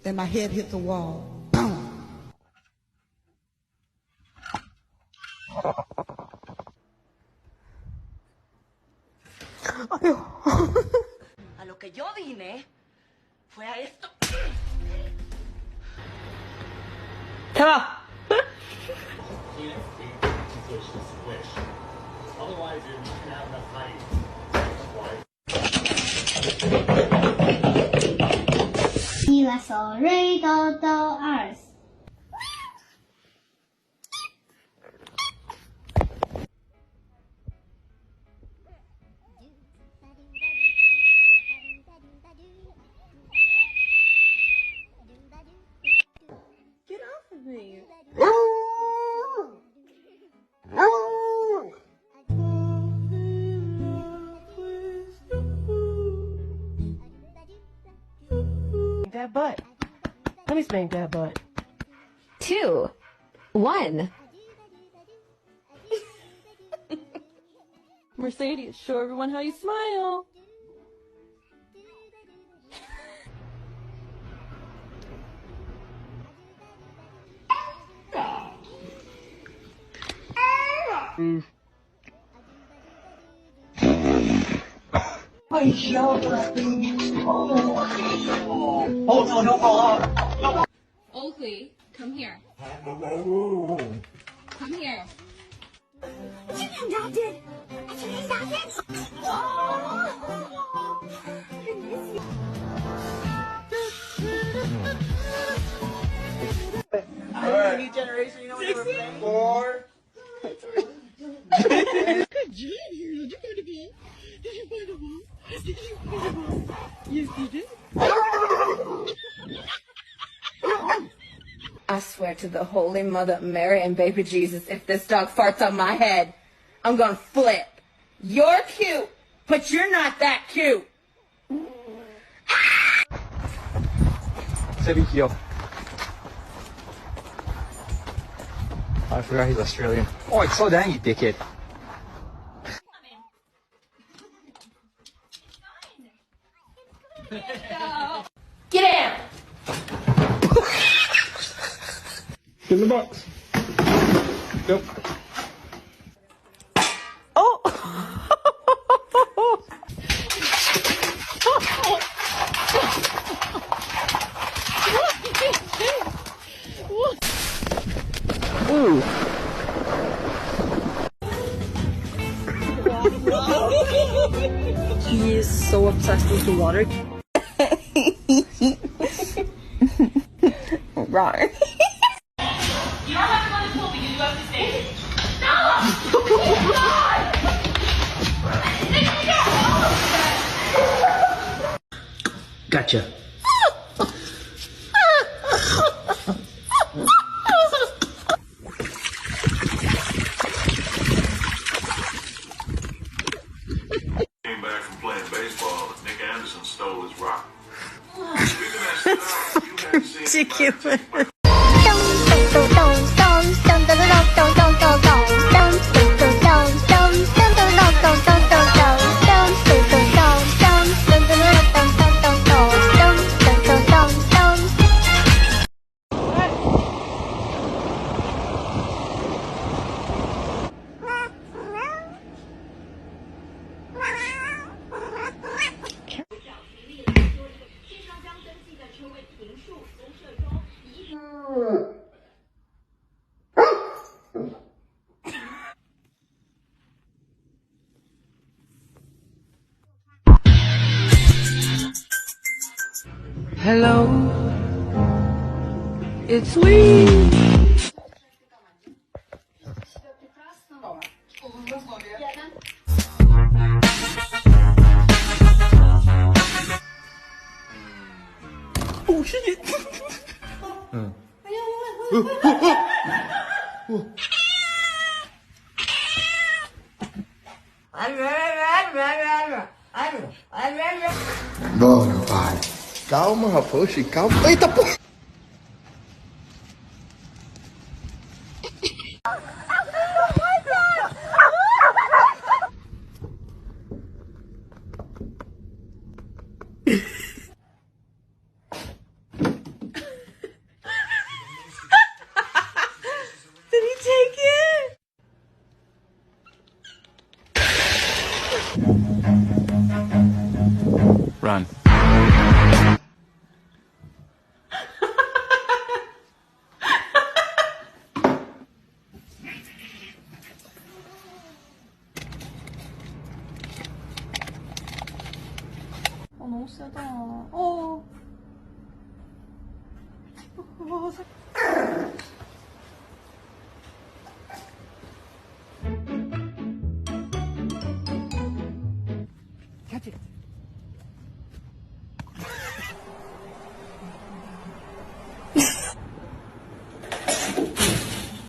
Then my head hit the wall. Boom. A lo que yo vine fue a esto. Come Otherwise, you can have enough height. Mi la sol re do do 2. Get off of me. That butt. Let me spank that butt. 2, 1. Mercedes, show everyone how you smile. Oh no, don't fall off. Oakley, come here. Come here. Alright. New generation, you know what they were playing? 4. I swear to the Holy Mother Mary and baby Jesus, if this dog farts on my head, I'm gonna flip. You're cute, but you're not that cute. Sebikio. I forgot he's Australian. Oh, slow down, you dickhead. Get out! In the box. Yep. Oh! Ooh. He is so obsessed with the water. Right. You don't have to go to school, but you do have to stay. Gotcha. Came back from playing baseball and Nick Anderson stole his rock. Speaking of that stuff, you hadn't seen Ridiculous. Hello, it's we. Oh shit! Bora, pai. Calma, Rapoche, calma. Eita, porra! Run. 너무 세다.